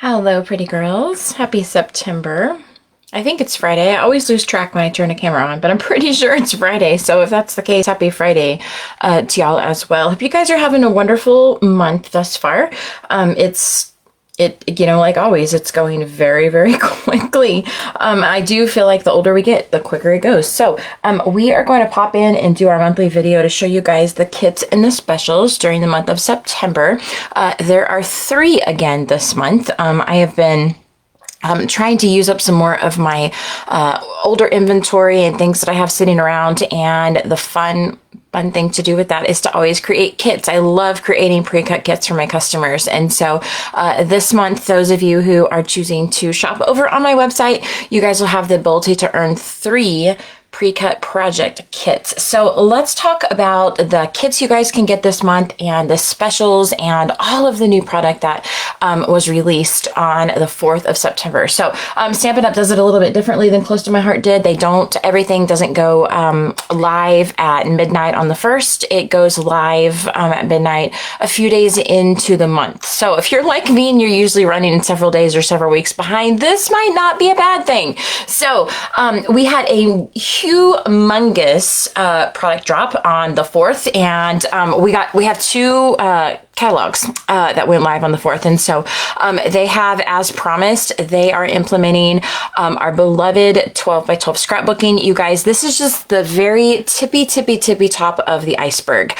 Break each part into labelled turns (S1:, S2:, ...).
S1: Hello, pretty girls. Happy September. I think it's Friday. I always lose track when I turn a camera on, but I'm pretty sure it's Friday. So if that's the case, happy Friday to y'all as well. Hope you guys are having a wonderful month thus far. Like always, it's going very, very quickly. I do feel like the older we get, the quicker it goes. So we are going to pop in and do our monthly video to show you guys the kits and the specials during the month of September. There are 3 again this month. I have been trying to use up some more of my older inventory and things that I have sitting around, and the fun thing to do with that is to always create kits. I love creating pre-cut kits for my customers. And so this month, those of you who are choosing to shop over on my website, you guys will have the ability to earn 3 pre-cut project kits. So let's talk about the kits you guys can get this month and the specials and all of the new product that was released on the 4th of September. So Stampin' Up! Does it a little bit differently than Close to My Heart did. Everything doesn't go live at midnight on the 1st. It goes live at midnight a few days into the month. So if you're like me and you're usually running several days or several weeks behind, this might not be a bad thing. So we had a humongous product drop on the 4th, and we have 2 catalogs that went live on the 4th. And so they have, as promised, they are implementing our beloved 12 by 12 scrapbooking. You guys, this is just the very tippy top of the iceberg.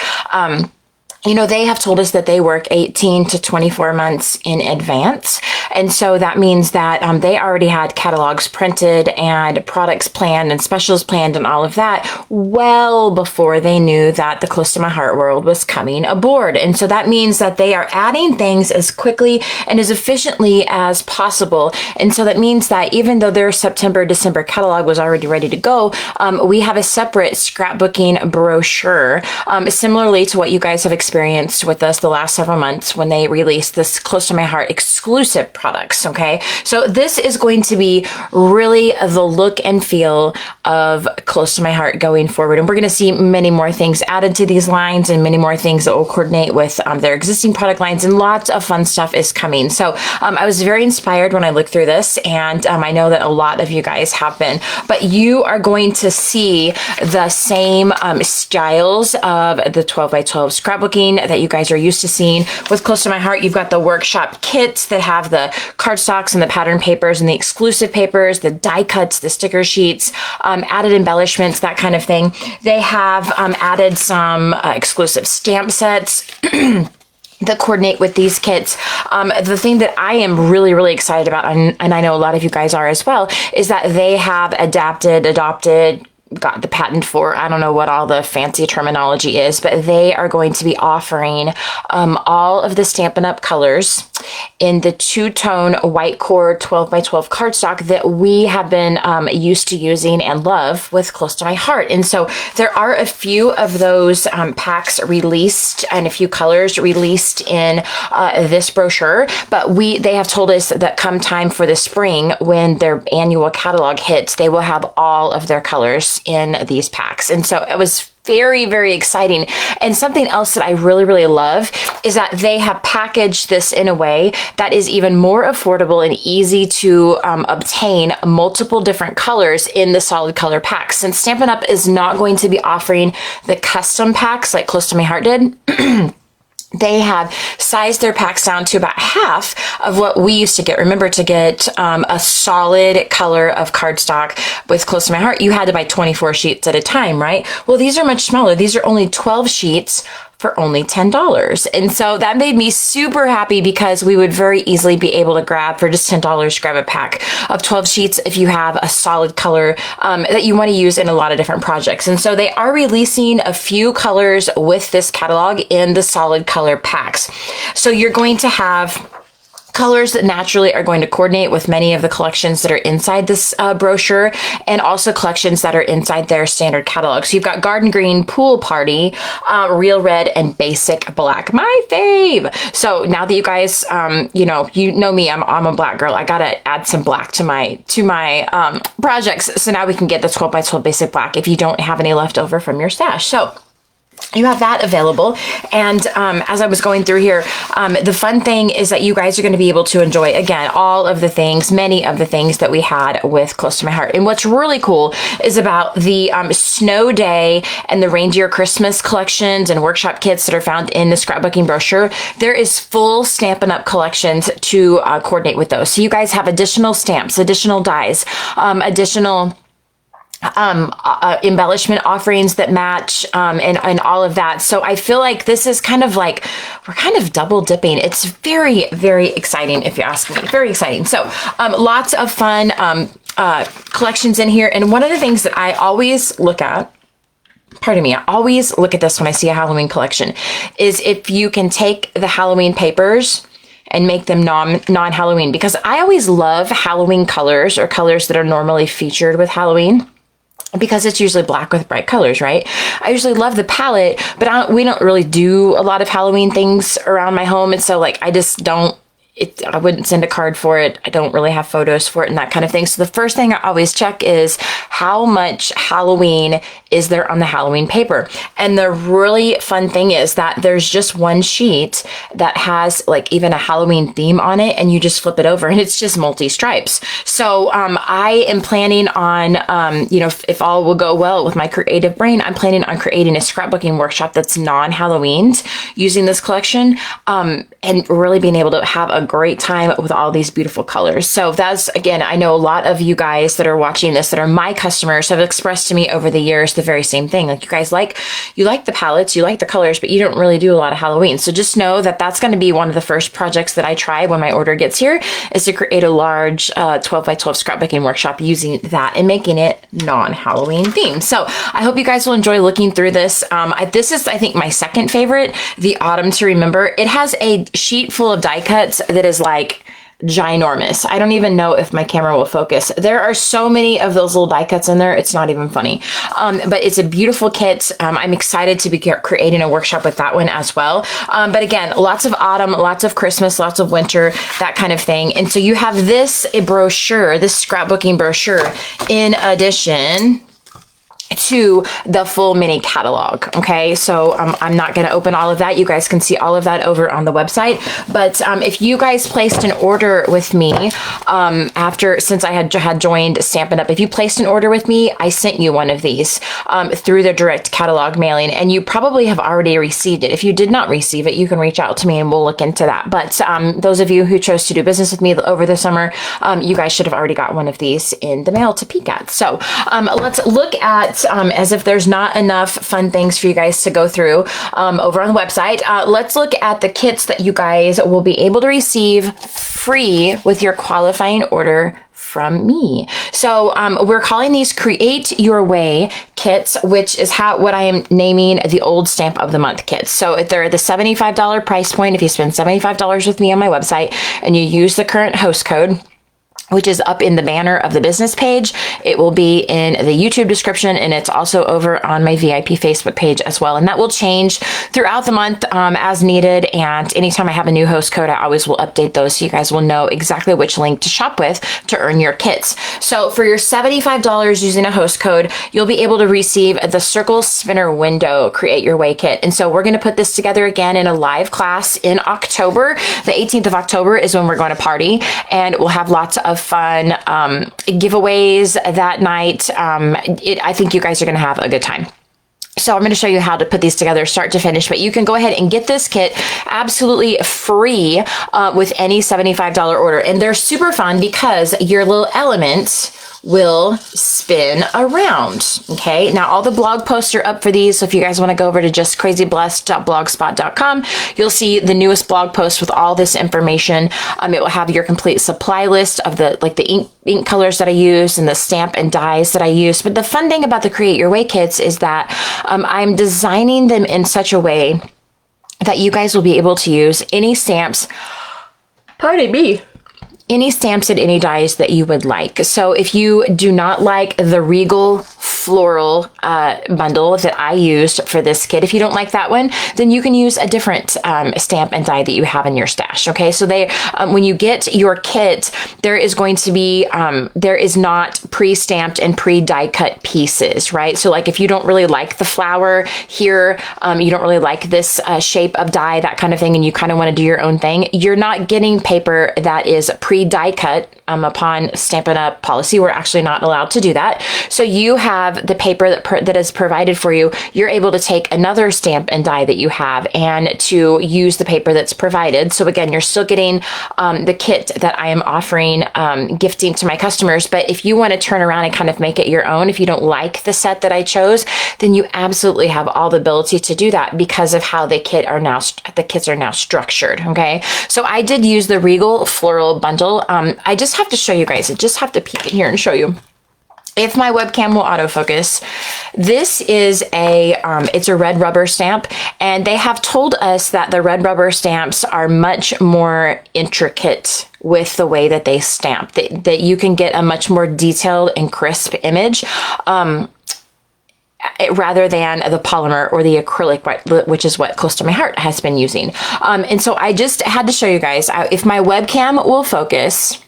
S1: They have told us that they work 18 to 24 months in advance. And so that means that they already had catalogs printed and products planned and specials planned and all of that well before they knew that the Close to My Heart world was coming aboard. And so that means that they are adding things as quickly and as efficiently as possible. And so that means that even though their September-December catalog was already ready to go, we have a separate scrapbooking brochure, similarly to what you guys have experienced with us the last several months when they released this Close to My Heart exclusive products. Okay, so this is going to be really the look and feel of Close to My Heart going forward, and we're going to see many more things added to these lines and many more things that will coordinate with their existing product lines, and lots of fun stuff is coming. So I was very inspired when I looked through this, and I know that a lot of you guys have been, but you are going to see the same styles of the 12 by 12 scrapbooking that you guys are used to seeing with Close to My Heart. You've got the workshop kits that have the cardstocks and the pattern papers and the exclusive papers, the die cuts, the sticker sheets, added embellishments, that kind of thing. They have added some exclusive stamp sets that coordinate with these kits. The thing that I am really excited about, and I know a lot of you guys are as well, is that they have adopted, got the patent for, I don't know what all the fancy terminology is, but they are going to be offering all of the Stampin' Up! Colors in the 2-tone white core 12 by 12 cardstock that we have been used to using and love with Close to My Heart. And so there are a few of those packs released and a few colors released in this brochure, but they have told us that come time for the spring, when their annual catalog hits, they will have all of their colors in these packs. And so it was very exciting. And something else that I really love is that they have packaged this in a way that is even more affordable and easy to obtain multiple different colors in the solid color packs. Since Stampin' Up! Is not going to be offering the custom packs like Close to My Heart did, they have sized their packs down to about half of what we used to get. Remember, to get a solid color of cardstock with Close to My Heart, you had to buy 24 sheets at a time, right? Well, these are much smaller. These are only 12 sheets for only $10. And so that made me super happy, because we would very easily be able to grab, for just $10, grab a pack of 12 sheets if you have a solid color that you want to use in a lot of different projects. And so they are releasing a few colors with this catalog in the solid color packs. So you're going to have colors that naturally are going to coordinate with many of the collections that are inside this brochure, and also collections that are inside their standard catalog. So you've got Garden Green, Pool Party, Real Red, and Basic Black, my fave. So now that you guys, you know me, I'm a black girl. I gotta add some black to my projects. So now we can get the 12 by 12 Basic Black if you don't have any left over from your stash. So you have that available. And as I was going through here, the fun thing is that you guys are going to be able to enjoy, again, all of the things, many of the things that we had with Close to My Heart. And what's really cool is about the Snow Day and the Reindeer Christmas collections and workshop kits that are found in the scrapbooking brochure. There is full Stampin' Up! Collections to coordinate with those. So you guys have additional stamps, additional dies, additional embellishment offerings that match, and all of that. So I feel like this is kind of like, we're kind of double dipping. It's very, very exciting if you ask me, very exciting. So, lots of fun, collections in here. And one of the things that I always look at, pardon me, I always look at this when I see a Halloween collection, is if you can take the Halloween papers and make them non-Halloween, because I always love Halloween colors, or colors that are normally featured with Halloween, because it's usually black with bright colors, right? I usually love the palette, but we don't really do a lot of Halloween things around my home. And so like, I just don't, I wouldn't send a card for it. I don't really have photos for it and that kind of thing. So the first thing I always check is how much Halloween is there on the Halloween paper. And the really fun thing is that there's just one sheet that has like even a Halloween theme on it, and you just flip it over and it's just multi-stripes. So I am planning on, you know, if all will go well with my creative brain, I'm planning on creating a scrapbooking workshop that's non-Halloween using this collection, and really being able to have a great time with all these beautiful colors. So that's, again, I know a lot of you guys that are watching this that are my customers have expressed to me over the years the very same thing. Like, you guys you like the palettes, you like the colors, but you don't really do a lot of Halloween. So just know that that's going to be one of the first projects that I try when my order gets here, is to create a large 12 by 12 scrapbooking workshop using that and making it non-Halloween themed. So I hope you guys will enjoy looking through this. This is, I think, my second favorite, the Autumn to Remember. It has a sheet full of die cuts that is like ginormous. I don't even know if my camera will focus. There are so many of those little die cuts in there. It's not even funny. But it's a beautiful kit. I'm excited to be creating a workshop with that one as well. But again, lots of autumn, lots of Christmas, lots of winter, that kind of thing. And so you have this brochure, this scrapbooking brochure, in addition to the full mini catalog. Okay, so I'm not going to open all of that. You guys can see all of that over on the website. But if you guys placed an order with me since I had joined Stampin' Up, if you placed an order with me, I sent you one of these through the direct catalog mailing, and you probably have already received it. If you did not receive it, you can reach out to me and we'll look into that. But those of you who chose to do business with me over the summer, you guys should have already got one of these in the mail to peek at. So let's look at, as if there's not enough fun things for you guys to go through over on the website, let's look at the kits that you guys will be able to receive free with your qualifying order from me. So we're calling these Create Your Way kits, which is what I am naming the Old Stamp of the Month kits. So if they're at the $75 price point, if you spend $75 with me on my website and you use the current host code, which is up in the banner of the business page, it will be in the YouTube description, and it's also over on my VIP Facebook page as well. And that will change throughout the month as needed. And anytime I have a new host code, I always will update those so you guys will know exactly which link to shop with to earn your kits. So for your $75 using a host code, you'll be able to receive the Circle Spinner Window Create Your Way kit. And so we're going to put this together again in a live class in October. The 18th of October is when we're going to party, and we'll have lots of fun giveaways that night. I think you guys are going to have a good time. So I'm going to show you how to put these together start to finish, but you can go ahead and get this kit absolutely free with any $75 order. And they're super fun because your little elements will spin around. Okay, now all the blog posts are up for these, so if you guys want to go over to justcrazyblessed.blogspot.com, you'll see the newest blog post with all this information. It will have your complete supply list of the ink colors that I use and the stamp and dies that I use. But the fun thing about the Create Your Way kits is that I'm designing them in such a way that you guys will be able to use any stamps, pardon me, any stamps and any dies that you would like. So if you do not like the Regal floral bundle that I used for this kit, if you don't like that one, then you can use a different stamp and die that you have in your stash. Okay, so they when you get your kit, there is going to be there is not pre-stamped and pre-die cut pieces, right? So like if you don't really like the flower here, you don't really like this shape of die, that kind of thing, and you kind of want to do your own thing, you're not getting paper that is pre-die cut. Upon Stampin' Up policy, we're actually not allowed to do that. So you have the paper that is provided for you. You're able to take another stamp and die that you have and to use the paper that's provided. So again, you're still getting the kit that I am offering, gifting to my customers. But if you want to turn around and kind of make it your own, if you don't like the set that I chose, then you absolutely have all the ability to do that because of how the kits are now structured. Okay, so I did use the Regal floral bundle. I just have to show you guys. I just have to peek in here and show you. If my webcam will autofocus, this is it's a red rubber stamp, and they have told us that the red rubber stamps are much more intricate with the way that they stamp, that you can get a much more detailed and crisp image. Rather than the polymer or the acrylic, which is what Close to My Heart has been using. And so I just had to show you guys, if my webcam will focus,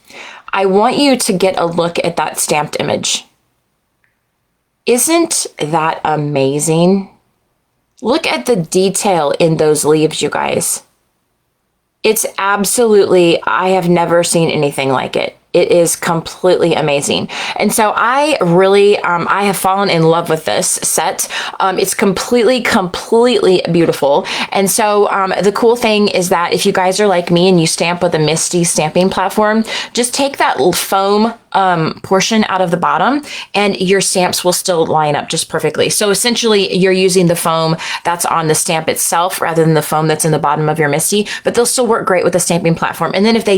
S1: I want you to get a look at that stamped image. Isn't that amazing? Look at the detail in those leaves, you guys. It's absolutely, I have never seen anything like it. It is completely amazing. And so I really, I have fallen in love with this set. It's completely beautiful. And so the cool thing is that if you guys are like me and you stamp with a MISTI stamping platform, just take that foam portion out of the bottom and your stamps will still line up just perfectly. So essentially you're using the foam that's on the stamp itself rather than the foam that's in the bottom of your MISTI, but they'll still work great with the stamping platform. And then if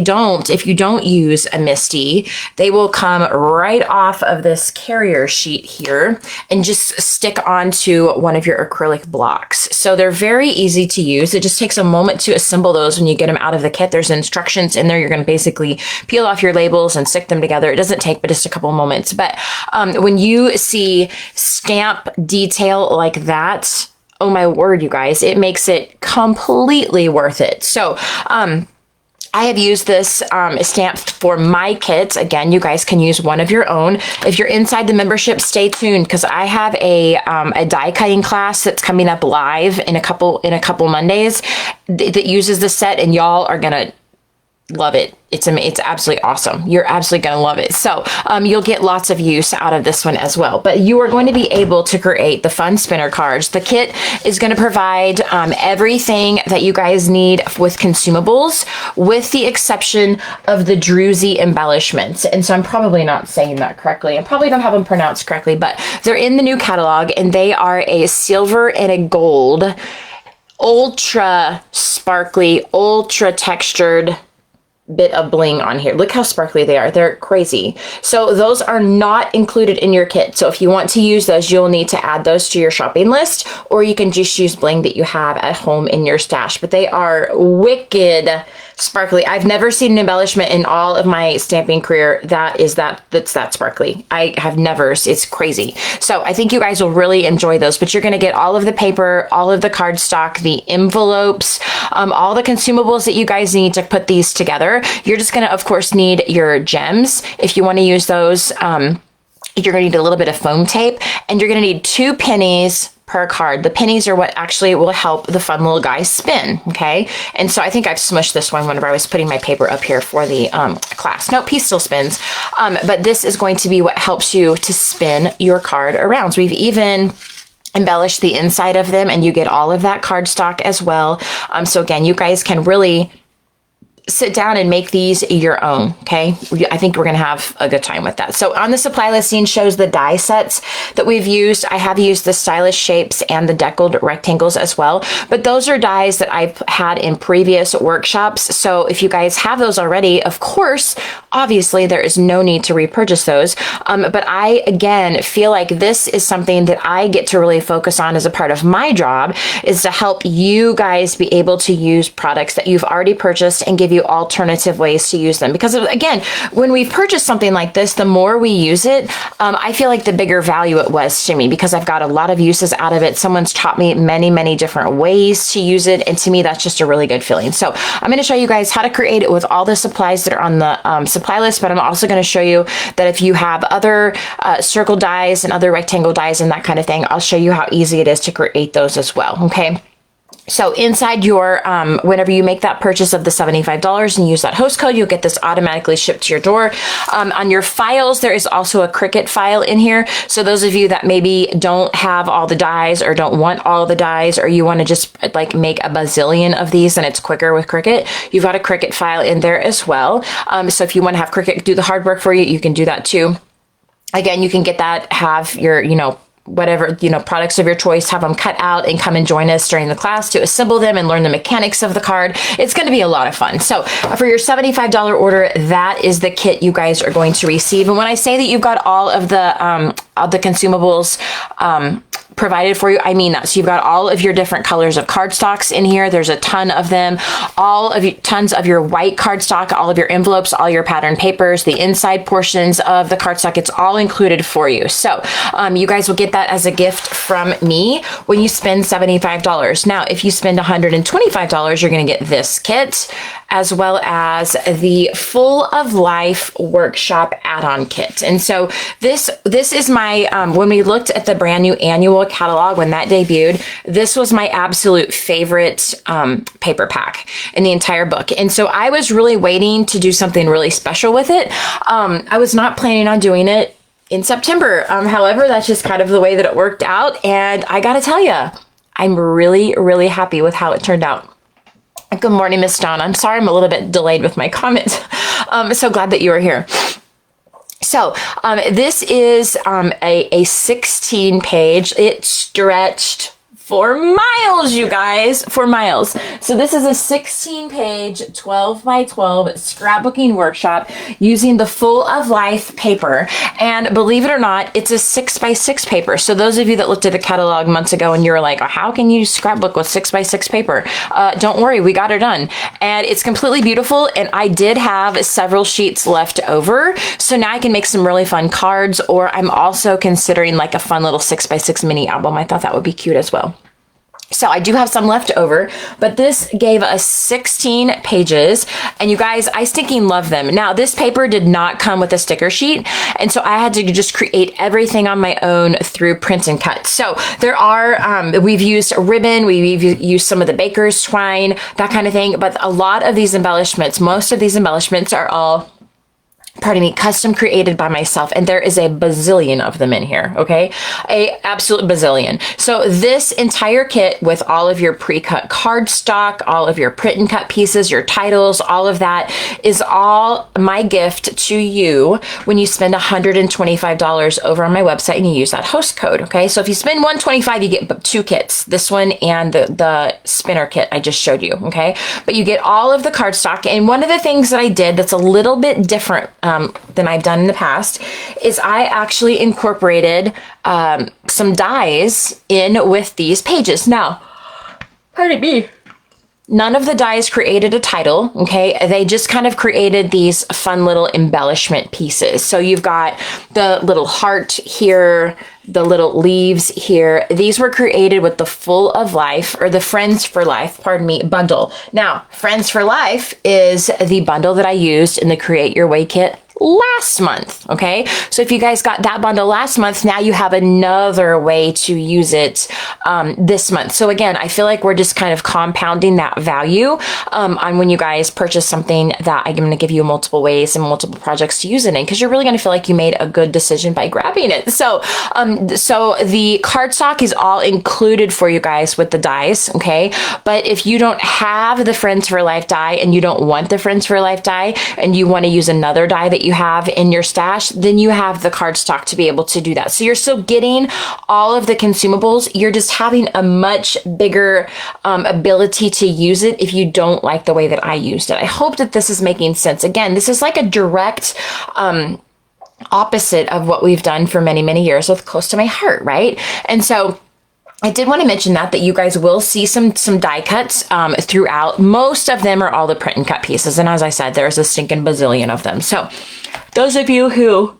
S1: you don't use a MISTI, they will come right off of this carrier sheet here and just stick onto one of your acrylic blocks. So they're very easy to use. It just takes a moment to assemble those when you get them out of the kit. There's instructions in there. You're going to basically peel off your labels and stick them together. It doesn't take but just a couple moments. But when you see stamp detail like that, oh my word, you guys, it makes it completely worth it. So, I have used this stamp for my kits. Again, you guys can use one of your own. If you're inside the membership, stay tuned because I have a die cutting class that's coming up live in a couple Mondays that uses the set, and y'all are gonna love it. It's absolutely awesome. You're absolutely going to love it. So you'll get lots of use out of this one as well. But you are going to be able to create the fun spinner cards. The kit is going to provide everything that you guys need with consumables, with the exception of the druzy embellishments. And so I'm probably not saying that correctly. I probably don't have them pronounced correctly, but they're in the new catalog, and they are a silver and a gold, ultra sparkly, ultra textured bit of bling on here. Look how sparkly they are. They're crazy. So those are not included in your kit. So if you want to use those, you'll need to add those to your shopping list, or you can just use bling that you have at home in your stash. But they are wicked sparkly. I've never seen an embellishment in all of my stamping career that's that sparkly. I have never. It's crazy. So I think you guys will really enjoy those, but you're going to get all of the paper, all of the cardstock, the envelopes, all the consumables that you guys need to put these together. You're just going to, of course, need your gems. If you want to use those, you're going to need a little bit of foam tape, and you're going to need 2 pennies per card. The pennies are what actually will help the fun little guy spin, okay? And so I think I've smushed this one whenever I was putting my paper up here for the class. No, piece still spins, but this is going to be what helps you to spin your card around. So we've even embellished the inside of them, and you get all of that cardstock as well. So again, you guys can really sit down and make these your own, okay? I think we're going to have a good time with that. So on the supply listing shows the die sets that we've used. I have used the stylish shapes and the deckled rectangles as well, but those are dies that I've had in previous workshops. So if you guys have those already, of course, obviously there is no need to repurchase those. But I, again, feel like this is something that I get to really focus on as a part of my job, is to help you guys be able to use products that you've already purchased and give you you alternative ways to use them. Because again, when we purchase something like this, the more we use it, I feel like the bigger value it was to me, because I've got a lot of uses out of it. Someone's taught me many, many different ways to use it. And to me, that's just a really good feeling. So I'm going to show you guys how to create it with all the supplies that are on the supply list, but I'm also going to show you that if you have other circle dies and other rectangle dies and that kind of thing, I'll show you how easy it is to create those as well. Okay. So inside your, whenever you make that purchase of the $75 and use that host code, you'll get this automatically shipped to your door. On your files, there is also a Cricut file in here. So those of you that maybe don't have all the dies or don't want all the dies, or you want to just like make a bazillion of these and it's quicker with Cricut, you've got a Cricut file in there as well. So if you want to have Cricut do the hard work for you, you can do that too. Again, you can get that, have your, whatever, products of your choice, have them cut out and come and join us during the class to assemble them and learn the mechanics of the card. It's going to be a lot of fun. So for your $75 order, that is the kit you guys are going to receive. And when I say that you've got all of the consumables, provided for you, I mean that. So you've got all of your different colors of cardstocks in here. There's a ton of them. Tons of your white cardstock, all of your envelopes, all your pattern papers, the inside portions of the cardstock. It's all included for you. So you guys will get that as a gift from me when you spend $75. Now, if you spend $125, you're going to get this kit, as well as the Full of Life Workshop add-on kit. And so this is my, when we looked at the brand new annual catalog, when that debuted, this was my absolute favorite paper pack in the entire book. And so I was really waiting to do something really special with it. I was not planning on doing it in September. However, that's just kind of the way that it worked out. And I got to tell you, I'm really, really happy with how it turned out. Good morning, Miss Dawn. I'm sorry I'm a little bit delayed with my comment. I'm so glad that you are here. So this is a 16 page. It stretched for miles, you guys, for miles. So this is a 16 page, 12 by 12 scrapbooking workshop using the Full of Life paper. And believe it or not, it's a 6 by 6 paper. So those of you that looked at the catalog months ago and you were like, oh, how can you scrapbook with 6 by 6 paper? Don't worry, we got her done. And it's completely beautiful. And I did have several sheets left over. So now I can make some really fun cards, or I'm also considering like a fun little 6 by 6 mini album. I thought that would be cute as well. So I do have some left over, but this gave us 16 pages, and you guys, I stinking love them. Now, this paper did not come with a sticker sheet, and so I had to just create everything on my own through print and cut. So there are, we've used ribbon, we've used some of the baker's twine, that kind of thing, but a lot of these embellishments, most of these embellishments are all, pardon me, custom created by myself. And there is a bazillion of them in here, okay? A absolute bazillion. So this entire kit with all of your pre-cut cardstock, all of your print and cut pieces, your titles, all of that is all my gift to you when you spend $125 over on my website and you use that host code, okay? So if you spend $125, you get 2 kits, this one and the spinner kit I just showed you, okay? But you get all of the cardstock. And one of the things that I did that's a little bit different than I've done in the past is I actually incorporated some dies in with these pages. Now, pardon me, none of the dies created a title, okay? They just kind of created these fun little embellishment pieces. So you've got the little heart here, the little leaves here. These were created with the Full of Life, or the Friends for Life, pardon me, bundle. Now, Friends for Life is the bundle that I used in the Create Your Way kit last month, okay? So if you guys got that bundle last month, now you have another way to use it this month. So again, I feel like we're just kind of compounding that value on when you guys purchase something that I'm going to give you multiple ways and multiple projects to use it in, because you're really going to feel like you made a good decision by grabbing it. So so the cardstock is all included for you guys with the dies, okay? But if you don't have the Friends for Life die and you don't want the Friends for Life die and you want to use another die that you have in your stash, then you have the cardstock to be able to do that. So you're still getting all of the consumables. You're just having a much bigger ability to use it if you don't like the way that I used it. I hope that this is making sense. Again, this is like a direct opposite of what we've done for many, many years with Close to My Heart, right? And so I did want to mention that you guys will see some die cuts throughout. Most of them are all the print and cut pieces. And as I said, there's a stinking bazillion of them. So those of you who,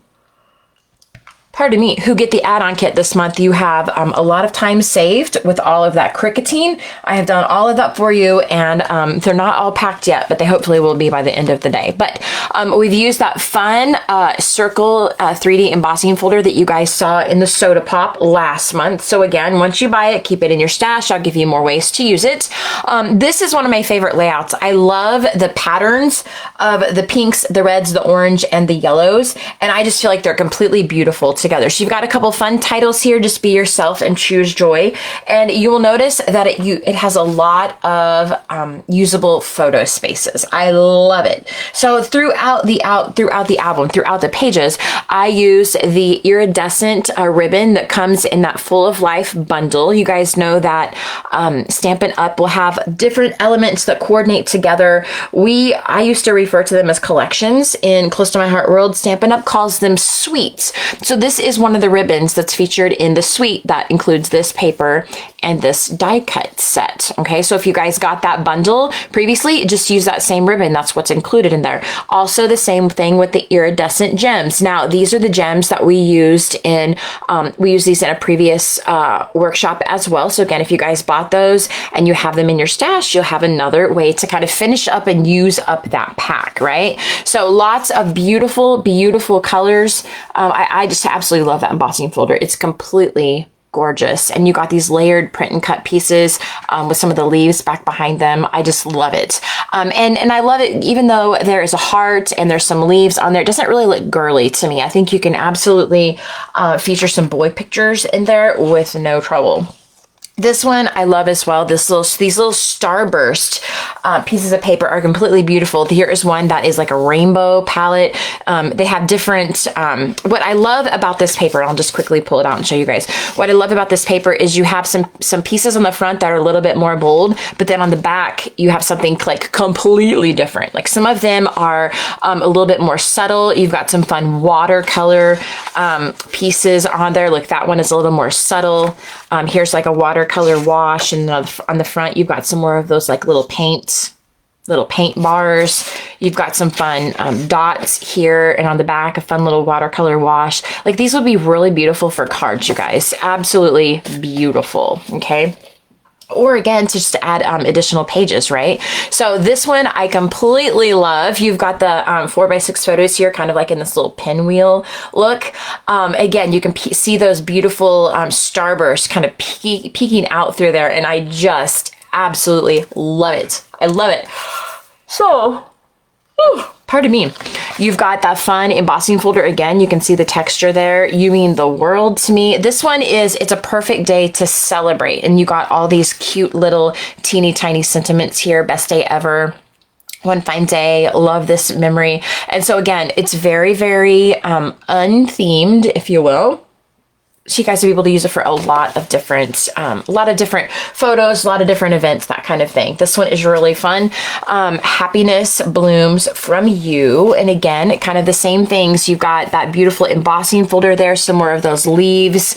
S1: pardon me, who get the add-on kit this month, you have a lot of time saved with all of that cricketing. I have done all of that for you, and they're not all packed yet, but they hopefully will be by the end of the day. But we've used that fun circle 3D embossing folder that you guys saw in the soda pop last month. So again, once you buy it, keep it in your stash. I'll give you more ways to use it. This is one of my favorite layouts. I love the patterns of the pinks, the reds, the orange, and the yellows, and I just feel like they're completely beautiful together. So you've got a couple fun titles here. Just be yourself and choose joy. And you will notice that it has a lot of usable photo spaces. I love it. So throughout the album, throughout the pages, I use the iridescent ribbon that comes in that Full of Life bundle. You guys know that Stampin' Up! Will have different elements that coordinate together. I used to refer to them as collections. In Close to My Heart World, Stampin' Up! Calls them suites. So this is one of the ribbons that's featured in the suite that includes this paper and this die cut set. Okay, so if you guys got that bundle previously, just use that same ribbon. That's what's included in there. Also the same thing with the iridescent gems. Now these are the gems that we used in, we used these in a previous workshop as well. So again, if you guys bought those and you have them in your stash, you'll have another way to kind of finish up and use up that pack, right? So lots of beautiful, beautiful colors. I just absolutely love that embossing folder. It's completely gorgeous. And you got these layered print and cut pieces with some of the leaves back behind them. I just love it. And I love it, even though there is a heart and there's some leaves on there, it doesn't really look girly to me. I think you can absolutely feature some boy pictures in there with no trouble. This one I love as well. These little starburst pieces of paper are completely beautiful. Here is one that is like a rainbow palette. They have different, what I love about this paper, I'll just quickly pull it out and show you guys. What I love about this paper is you have some pieces on the front that are a little bit more bold, but then on the back, you have something like completely different. Like some of them are a little bit more subtle. You've got some fun watercolor pieces on there. Like that one is a little more subtle. Here's like a watercolor wash, and on the front you've got some more of those like little paint bars. You've got some fun dots here, and on the back a fun little watercolor wash. Like these would be really beautiful for cards, you guys. Absolutely beautiful. Okay. Or again, to just add additional pages, right? So this one I completely love. You've got the 4x6 photos here, kind of like in this little pinwheel look. Again, you can see those beautiful starbursts kind of peeking out through there, and I just absolutely love it. I love it. So, pardon me. You've got that fun embossing folder. Again, you can see the texture there. You mean the world to me. This one it's a perfect day to celebrate. And you got all these cute little teeny tiny sentiments here. Best day ever. One fine day. Love this memory. And so again, it's very, very unthemed, if you will. So you guys will be able to use it for a lot of different photos, a lot of different events, that kind of thing. This one is really fun. Happiness blooms from you. And again, kind of the same things. You've got that beautiful embossing folder there, some more of those leaves,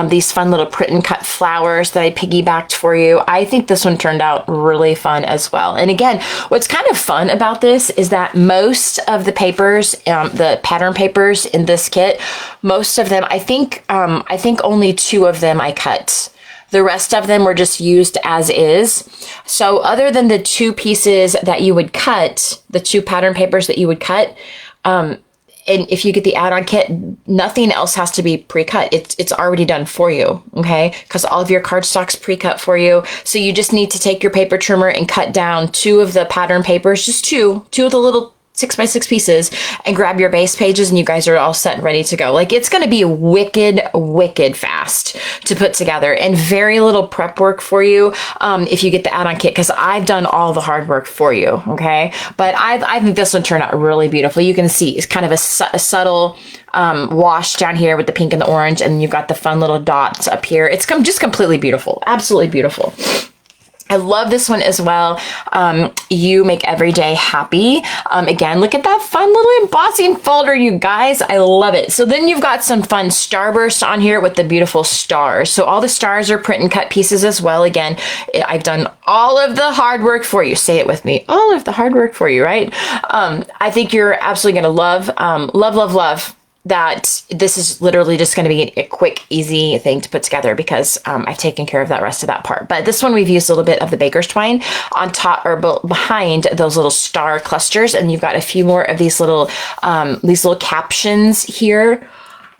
S1: these fun little print and cut flowers that I piggybacked for you. I think this one turned out really fun as well. And again, what's kind of fun about this is that most of the papers, the pattern papers in this kit, most of them, I think only 2 of them I cut. The rest of them were just used as is. So other than the 2 pieces that you would cut, the 2 pattern papers that you would cut, and if you get the add-on kit, nothing else has to be pre-cut. It's already done for you, okay? Because all of your cardstock's pre-cut for you. So you just need to take your paper trimmer and cut down 2 of the pattern papers, just two of the little 6x6 pieces, and grab your base pages, and you guys are all set and ready to go. Like, it's going to be wicked fast to put together, and very little prep work for you if you get the add-on kit, because I've done all the hard work for you, okay? But I think this one turned out really beautiful. You can see it's kind of a subtle wash down here with the pink and the orange, and you've got the fun little dots up here. It's just completely beautiful. Absolutely beautiful. I love this one as well. You make every day happy. Again, look at that fun little embossing folder, you guys. I love it. So then you've got some fun starburst on here with the beautiful stars. So all the stars are print and cut pieces as well. Again, I've done all of the hard work for you. Say it with me. All of the hard work for you, right? I think you're absolutely going to love, love that this is literally just going to be a quick, easy thing to put together because I've taken care of that rest of that part. But this one, we've used a little bit of the baker's twine on top or behind those little star clusters. And you've got a few more of these little captions here.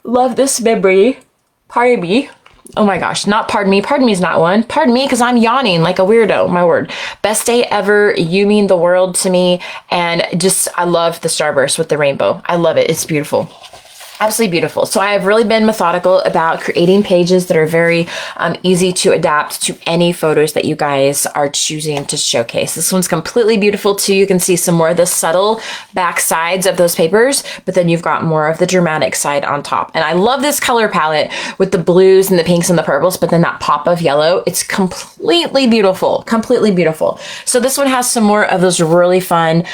S1: Love this memory. Pardon me. Oh my gosh, not pardon me. Pardon me is not one. Pardon me because I'm yawning like a weirdo, my word. Best day ever. You mean the world to me. And just, I love the starburst with the rainbow. I love it. It's beautiful. Absolutely beautiful. So I have really been methodical about creating pages that are very easy to adapt to any photos that you guys are choosing to showcase. This one's completely beautiful too. You can see some more of the subtle back sides of those papers, but then you've got more of the dramatic side on top. And I love this color palette with the blues and the pinks and the purples, but then that pop of yellow. It's completely beautiful, completely beautiful. So this one has some more of those really fun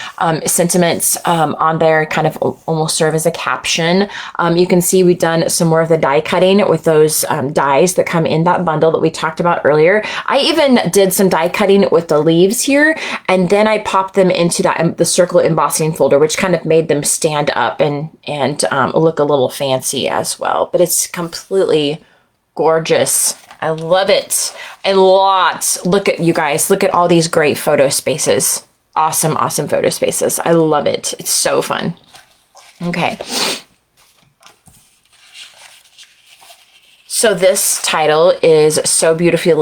S1: sentiments on there, kind of almost serve as a caption. You can see we've done some more of the die cutting with those dies that come in that bundle that we talked about earlier. I even did some die cutting with the leaves here, and then I popped them into that the circle embossing folder, which kind of made them stand up and look a little fancy as well. But it's completely gorgeous. I love it. And lots. Look at you guys. Look at all these great photo spaces. Awesome, awesome photo spaces. I love it. It's so fun. Okay. So this title is so beautifully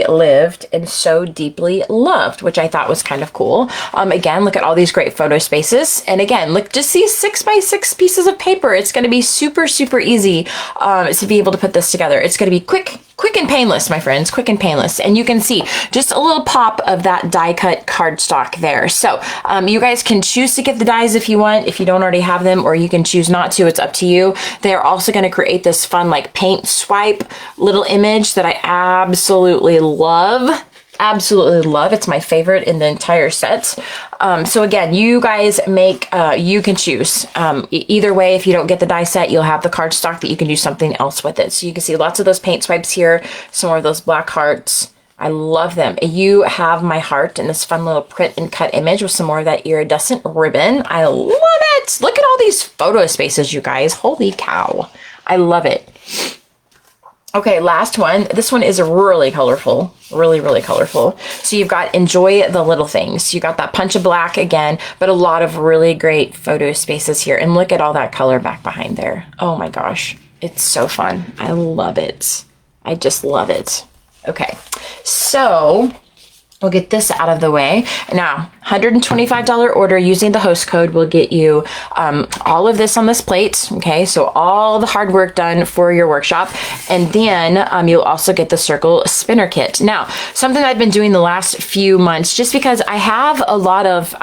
S1: lived and so deeply loved, which I thought was kind of cool. Again, look at all these great photo spaces. And again, look, just these 6x6 pieces of paper. It's going to be super, super easy to be able to put this together. It's going to be quick and painless, my friends, quick and painless. And you can see just a little pop of that die cut cardstock there. So you guys can choose to get the dies if you want, if you don't already have them, or you can choose not to. It's up to you. They're also going to create this fun like paint swipe little image that I absolutely love. Absolutely love. It's my favorite in the entire set. So again, you guys make, you can choose. Either way, if you don't get the die set, you'll have the cardstock that you can do something else with it. So you can see lots of those paint swipes here, some more of those black hearts. I love them. You have my heart in this fun little print and cut image with some more of that iridescent ribbon. I love it. Look at all these photo spaces, you guys. Holy cow. I love it. Okay, last one. This one is really colorful, really, really colorful. So you've got enjoy the little things. You got that punch of black again, but a lot of really great photo spaces here. And look at all that color back behind there. Oh my gosh, it's so fun. I love it. I just love it. Okay, so we'll get this out of the way. Now, $125 order using the host code will get you all of this on this plate. Okay, so all the hard work done for your workshop. And then you'll also get the circle spinner kit. Now, something I've been doing the last few months, just because I have a lot of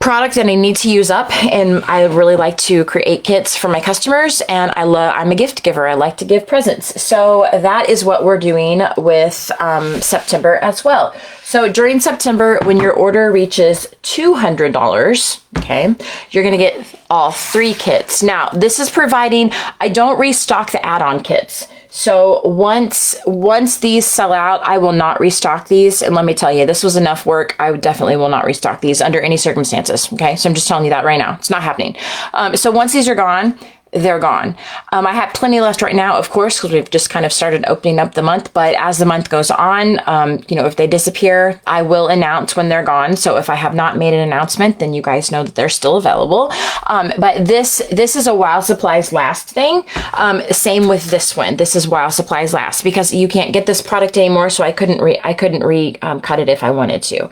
S1: product that I need to use up, and I really like to create kits for my customers, and I'm a gift giver. I like to give presents. So that is what we're doing with September as well. So during September, when your order reaches $200, okay, you're going to get all 3 kits. Now, this is providing, I don't restock the add-on kits. So once these sell out, I will not restock these. And let me tell you, this was enough work. I definitely will not restock these under any circumstances. Okay, so I'm just telling you that right now. It's not happening. So once these are gone, they're gone. I have plenty left right now, of course, because we've just kind of started opening up the month. But as the month goes on, you know, if they disappear, I will announce when they're gone. So if I have not made an announcement, then you guys know that they're still available. But this is a while supplies last thing. Same with this one. This is while supplies last, because you can't get this product anymore. So I couldn't cut it if I wanted to.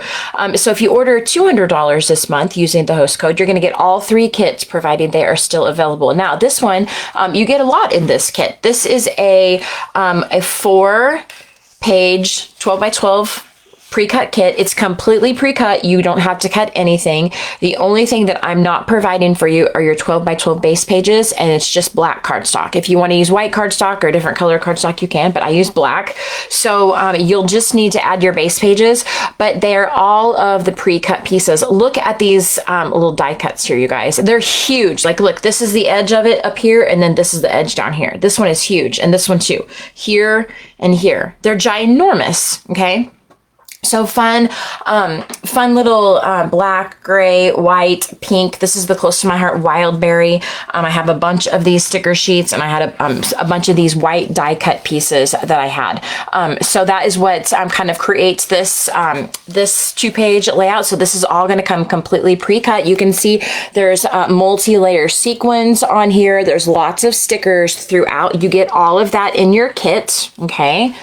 S1: So if you order $200 this month using the host code, you're going to get all 3 kits, provided they are still available. Now, this one, you get a lot in this kit. This is a 4-page 12 by 12 pre-cut kit. It's completely pre-cut. You don't have to cut anything. The only thing that I'm not providing for you are your 12 by 12 base pages, and it's just black cardstock. If you want to use white cardstock or different color cardstock, you can, but I use black. So you'll just need to add your base pages, but they're all of the pre-cut pieces. Look at these little die cuts here, you guys. They're huge. Like, look, this is the edge of it up here, and then this is the edge down here. This one is huge, and this one too. Here and here. They're ginormous, okay? So fun, fun little black, gray, white, pink. This is the close to my heart wildberry. I have a bunch of these sticker sheets, and I had a bunch of these white die cut pieces that I had. So that is what kind of creates this this 2-page layout. So this is all going to come completely pre-cut. You can see there's multi-layer sequins on here. There's lots of stickers throughout. You get all of that in your kit, okay?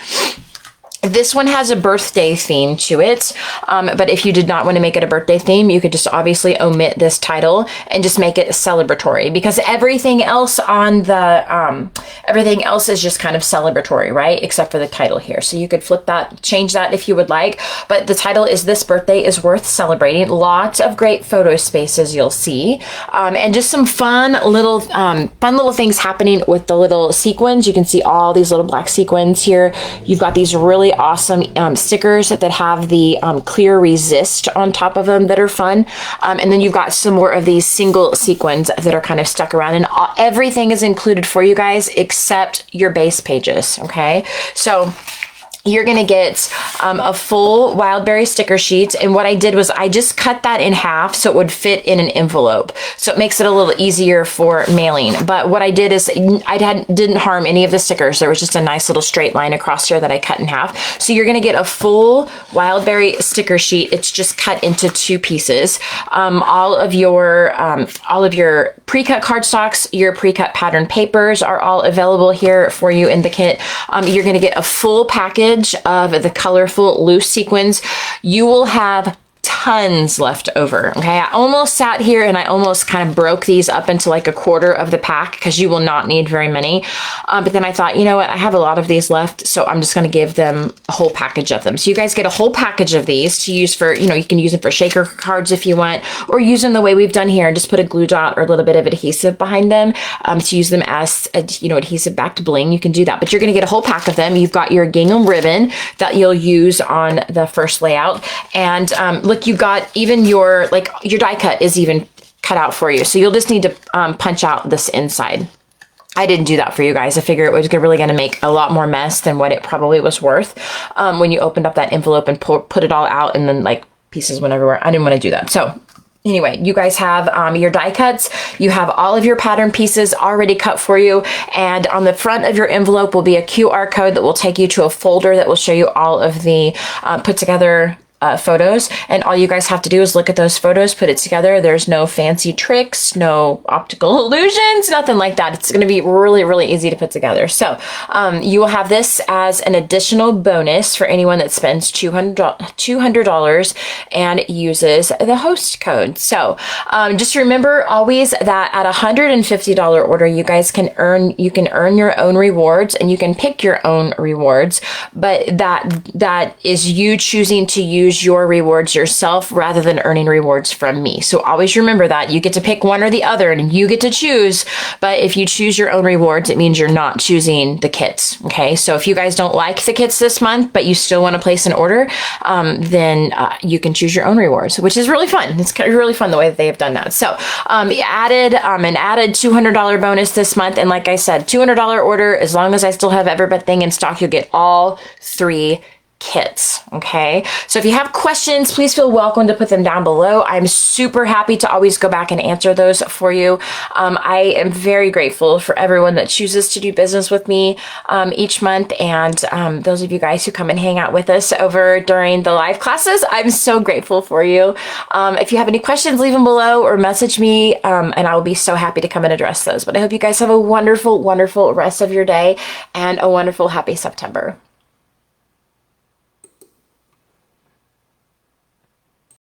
S1: This one has a birthday theme to it, but if you did not want to make it a birthday theme, you could just obviously omit this title and just make it celebratory, because everything else on the, everything else is just kind of celebratory, right? Except for the title here. So you could flip that, change that if you would like, but the title is This Birthday is Worth Celebrating. Lots of great photo spaces you'll see, and just some fun little things happening with the little sequins. You can see all these little black sequins here. You've got these really awesome stickers that have the clear resist on top of them that are fun. And then you've got some more of these single sequins that are kind of stuck around, and everything is included for you guys except your base pages. Okay. So you're going to get a full Wildberry sticker sheet. And what I did was I just cut that in half so it would fit in an envelope. So it makes it a little easier for mailing. But what I did is I didn't harm any of the stickers. There was just a nice little straight line across here that I cut in half. So you're going to get a full Wildberry sticker sheet. It's just cut into 2 pieces. All of your pre-cut cardstocks, your pre-cut pattern papers are all available here for you in the kit. You're going to get a full package of the colorful loose sequins. You will have tons left over. Okay, I almost sat here and I almost kind of broke these up into like a quarter of the pack, because you will not need very many. But then I thought, you know what, I have a lot of these left, so I'm just going to give them a whole package of them. So you guys get a whole package of these to use for, you can use them for shaker cards if you want, or use them the way we've done here and just put a glue dot or a little bit of adhesive behind them to use them as adhesive backed bling. You can do that, but you're going to get a whole pack of them. You've got your gingham ribbon that you'll use on the first layout, and look, you've got even your die cut is even cut out for you. So you'll just need to punch out this inside. I didn't do that for you guys. I figure it was really going to make a lot more mess than what it probably was worth when you opened up that envelope and put it all out, and then like pieces went everywhere. I didn't want to do that. So anyway, you guys have your die cuts. You have all of your pattern pieces already cut for you. And on the front of your envelope will be a QR code that will take you to a folder that will show you all of the put together photos, and all you guys have to do is look at those photos, put it together. There's no fancy tricks, no optical illusions, nothing like that. It's going to be really, really easy to put together. So you will have this as an additional bonus for anyone that spends $200 and uses the host code. So just remember always that at $150 order, you guys can earn your own rewards, and you can pick your own rewards, but that is you choosing to use your rewards yourself rather than earning rewards from me. So always remember that you get to pick one or the other, and you get to choose. But if you choose your own rewards, it means you're not choosing the kits. Okay. So if you guys don't like the kits this month, but you still want to place an order, then you can choose your own rewards, which is really fun. It's really fun the way that they have done that. So added an added $200 bonus this month. And like I said, $200 order, as long as I still have everything in stock, you'll get all 3 kits. Okay. So if you have questions, please feel welcome to put them down below. I'm super happy to always go back and answer those for you. I am very grateful for everyone that chooses to do business with me each month. And those of you guys who come and hang out with us over during the live classes, I'm so grateful for you. If you have any questions, leave them below or message me, and I will be so happy to come and address those. But I hope you guys have a wonderful, wonderful rest of your day and a wonderful, happy September.